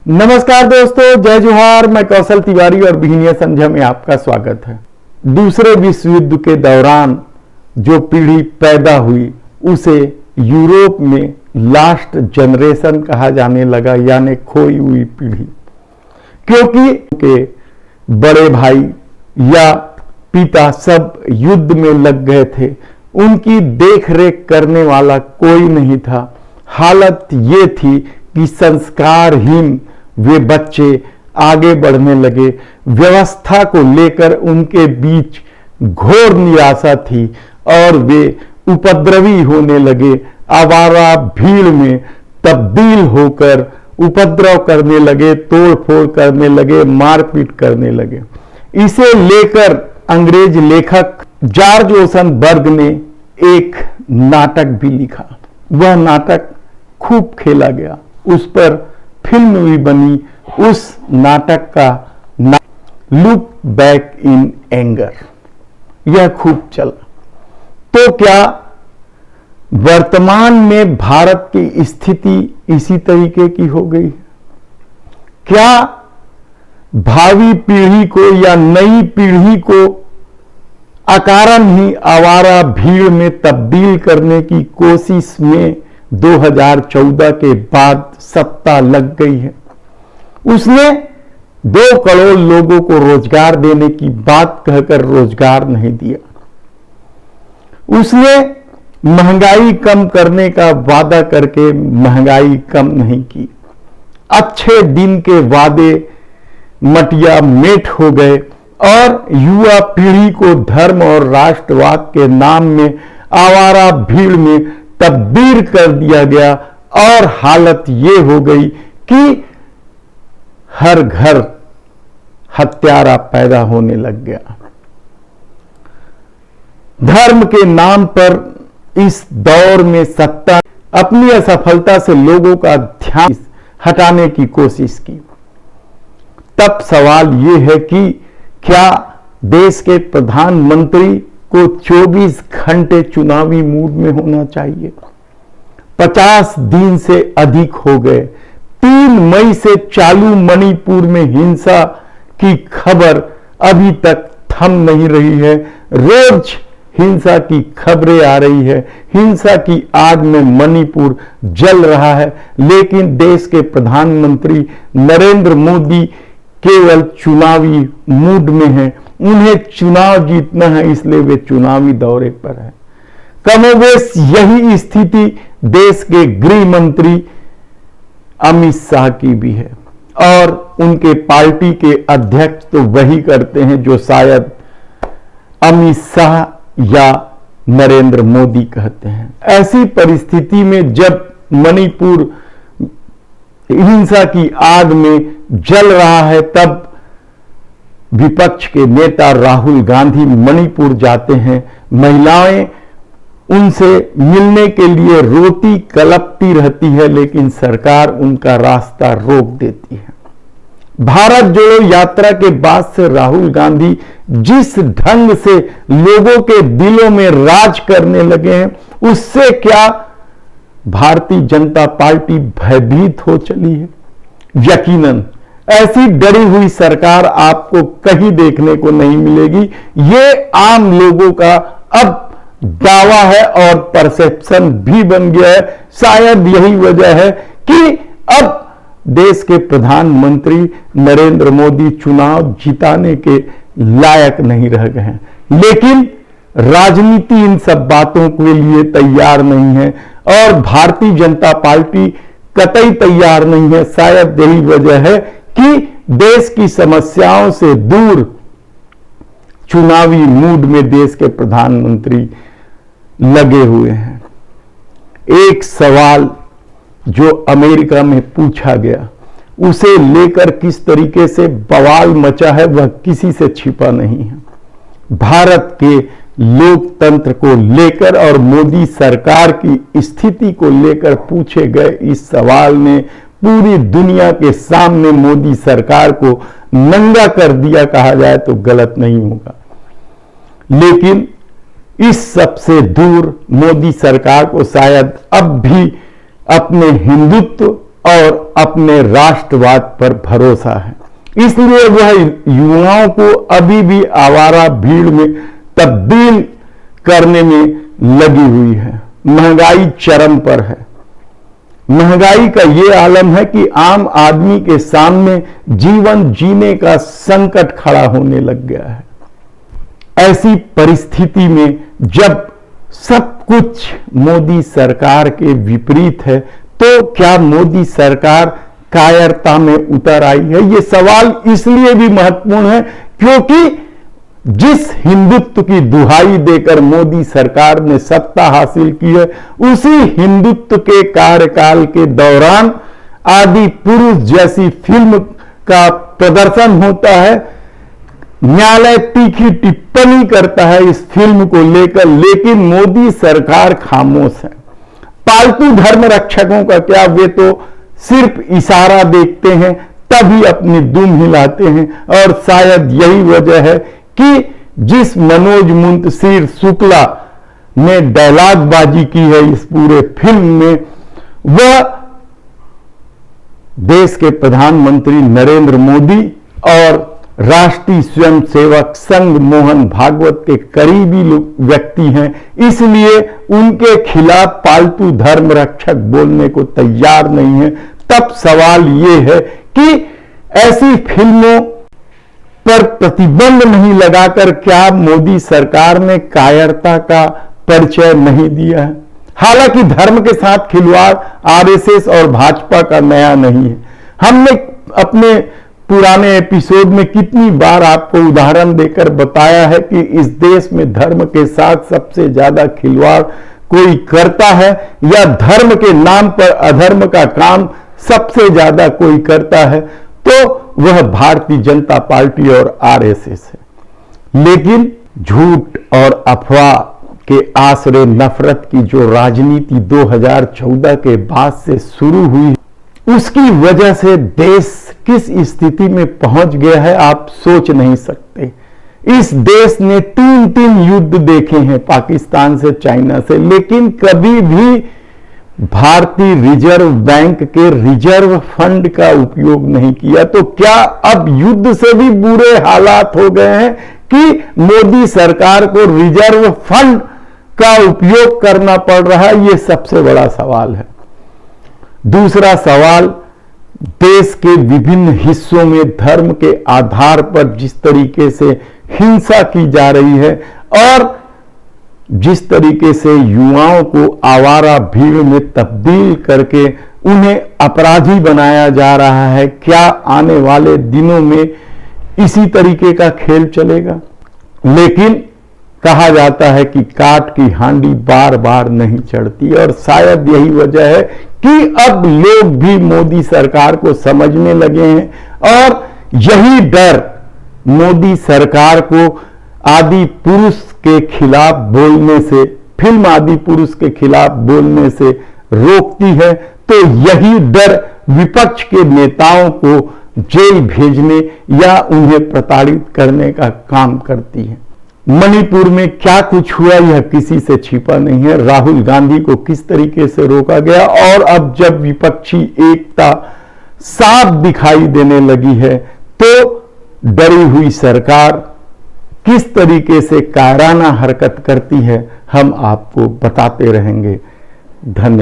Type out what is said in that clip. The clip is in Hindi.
नमस्कार दोस्तों, जय जोहार। मैं कौशल तिवारी और बिहनिया संध्या में आपका स्वागत है। दूसरे विश्व युद्ध के दौरान जो पीढ़ी पैदा हुई उसे यूरोप में लास्ट जनरेशन कहा जाने लगा, यानी खोई हुई पीढ़ी, क्योंकि के बड़े भाई या पिता सब युद्ध में लग गए थे। उनकी देखरेख करने वाला कोई नहीं था। हालत ये थी कि संस्कारहीन वे बच्चे आगे बढ़ने लगे। व्यवस्था को लेकर उनके बीच घोर निराशा थी और वे उपद्रवी होने लगे। आवारा भीड़ में तब्दील होकर उपद्रव करने लगे, तोड़फोड़ करने लगे, मारपीट करने लगे। इसे लेकर अंग्रेज लेखक जॉर्ज ओशनबर्ग ने एक नाटक भी लिखा। वह नाटक खूब खेला गया, उस पर फिल्म भी बनी। उस नाटक का नाम लुक बैक इन एंगर, यह खूब चला। तो क्या वर्तमान में भारत की स्थिति इसी तरीके की हो गई? क्या भावी पीढ़ी को या नई पीढ़ी को अकारण ही आवारा भीड़ में तब्दील करने की कोशिश में 2014 के बाद सत्ता लग गई है? उसने 2 करोड़ लोगों को रोजगार देने की बात कहकर रोजगार नहीं दिया। उसने महंगाई कम करने का वादा करके महंगाई कम नहीं की। अच्छे दिन के वादे मटिया मेट हो गए और युवा पीढ़ी को धर्म और राष्ट्रवाद के नाम में आवारा भीड़ में तब्दील कर दिया गया और हालत ये हो गई कि हर घर हत्यारा पैदा होने लग गया। धर्म के नाम पर इस दौर में सत्ता अपनी असफलता से लोगों का ध्यान हटाने की कोशिश की। तब सवाल ये है कि क्या देश के प्रधानमंत्री को 24 घंटे चुनावी मूड में होना चाहिए? 50 दिन से अधिक हो गए। 3 मई से चालू मणिपुर में हिंसा की खबर अभी तक थम नहीं रही है। रोज हिंसा की खबरें आ रही है। हिंसा की आग में मणिपुर जल रहा है, लेकिन देश के प्रधानमंत्री नरेंद्र मोदी केवल चुनावी मूड में हैं। उन्हें चुनाव जीतना है, इसलिए वे चुनावी दौरे पर हैं। कमोबेश यही स्थिति देश के गृह मंत्री अमित शाह की भी है और उनके पार्टी के अध्यक्ष तो वही करते हैं जो शायद अमित शाह या नरेंद्र मोदी कहते हैं। ऐसी परिस्थिति में जब मणिपुर हिंसा की आग में जल रहा है, तब विपक्ष के नेता राहुल गांधी मणिपुर जाते हैं। महिलाएं उनसे मिलने के लिए रोती कलपती रहती है, लेकिन सरकार उनका रास्ता रोक देती है। भारत जोड़ो यात्रा के बाद से राहुल गांधी जिस ढंग से लोगों के दिलों में राज करने लगे हैं, उससे क्या भारतीय जनता पार्टी भयभीत हो चली है? यकीनन ऐसी डरी हुई सरकार आपको कहीं देखने को नहीं मिलेगी। ये आम लोगों का अब दावा है और परसेप्शन भी बन गया है। शायद यही वजह है कि अब देश के प्रधानमंत्री नरेंद्र मोदी चुनाव जिताने के लायक नहीं रह गए हैं। लेकिन राजनीति इन सब बातों के लिए तैयार नहीं है और भारतीय जनता पार्टी कतई तैयार नहीं है। शायद यही वजह है कि देश की समस्याओं से दूर चुनावी मूड में देश के प्रधानमंत्री लगे हुए हैं। एक सवाल जो अमेरिका में पूछा गया, उसे लेकर किस तरीके से बवाल मचा है, वह किसी से छिपा नहीं है। भारत के लोकतंत्र को लेकर और मोदी सरकार की स्थिति को लेकर पूछे गए इस सवाल ने पूरी दुनिया के सामने मोदी सरकार को नंगा कर दिया, कहा जाए तो गलत नहीं होगा। लेकिन इस सबसे दूर मोदी सरकार को शायद अब भी अपने हिंदुत्व और अपने राष्ट्रवाद पर भरोसा है। इसलिए वह युवाओं को अभी भी आवारा भीड़ में तब्दील करने में लगी हुई है। महंगाई चरम पर है। महंगाई का यह आलम है कि आम आदमी के सामने जीवन जीने का संकट खड़ा होने लग गया है। ऐसी परिस्थिति में जब सब कुछ मोदी सरकार के विपरीत है, तो क्या मोदी सरकार कायरता में उतर आई है? यह सवाल इसलिए भी महत्वपूर्ण है क्योंकि जिस हिंदुत्व की दुहाई देकर मोदी सरकार ने सत्ता हासिल की है, उसी हिंदुत्व के कार्यकाल के दौरान आदि पुरुष जैसी फिल्म का प्रदर्शन होता है। न्यायालय तीखी टिप्पणी करता है इस फिल्म को लेकर, लेकिन मोदी सरकार खामोश है। पालतू धर्म रक्षकों का क्या, वे तो सिर्फ इशारा देखते हैं तभी अपनी दुम हिलाते हैं। और शायद यही वजह है कि जिस मनोज मुंतशिर शुक्ला ने डायलॉगबाजी की है इस पूरे फिल्म में, वह देश के प्रधानमंत्री नरेंद्र मोदी और राष्ट्रीय स्वयंसेवक संघ मोहन भागवत के करीबी व्यक्ति हैं। इसलिए उनके खिलाफ पालतू धर्म रक्षक बोलने को तैयार नहीं है। तब सवाल यह है कि ऐसी फिल्मों पर प्रतिबंध नहीं लगाकर क्या मोदी सरकार ने कायरता का परिचय नहीं दिया है? हालांकि धर्म के साथ खिलवाड़ आरएसएस और भाजपा का नया नहीं है। हमने अपने पुराने एपिसोड में कितनी बार आपको उदाहरण देकर बताया है कि इस देश में धर्म के साथ सबसे ज्यादा खिलवाड़ कोई करता है या धर्म के नाम पर अधर्म का काम सबसे ज्यादा कोई करता है, तो वह भारतीय जनता पार्टी और आरएसएस है। लेकिन झूठ और अफवाह के आश्रय नफरत की जो राजनीति 2014 के बाद से शुरू हुई, उसकी वजह से देश किस स्थिति में पहुंच गया है आप सोच नहीं सकते। इस देश ने 3 युद्ध देखे हैं पाकिस्तान से, चाइना से, लेकिन कभी भी भारतीय रिजर्व बैंक के रिजर्व फंड का उपयोग नहीं किया। तो क्या अब युद्ध से भी बुरे हालात हो गए हैं कि मोदी सरकार को रिजर्व फंड का उपयोग करना पड़ रहा है? यह सबसे बड़ा सवाल है। दूसरा सवाल, देश के विभिन्न हिस्सों में धर्म के आधार पर जिस तरीके से हिंसा की जा रही है और जिस तरीके से युवाओं को आवारा भीड़ में तब्दील करके उन्हें अपराधी बनाया जा रहा है, क्या आने वाले दिनों में इसी तरीके का खेल चलेगा? लेकिन कहा जाता है कि काठ की हांडी बार बार नहीं चढ़ती, और शायद यही वजह है कि अब लोग भी मोदी सरकार को समझने लगे हैं और यही डर मोदी सरकार को आदि पुरुष के खिलाफ बोलने से, फिल्म आदि पुरुष के खिलाफ बोलने से रोकती है। तो यही डर विपक्ष के नेताओं को जेल भेजने या उन्हें प्रताड़ित करने का काम करती है। मणिपुर में क्या कुछ हुआ यह किसी से छिपा नहीं है। राहुल गांधी को किस तरीके से रोका गया, और अब जब विपक्षी एकता साफ दिखाई देने लगी है तो डरी हुई सरकार किस तरीके से कायराना हरकत करती है, हम आपको बताते रहेंगे। धन्यवाद।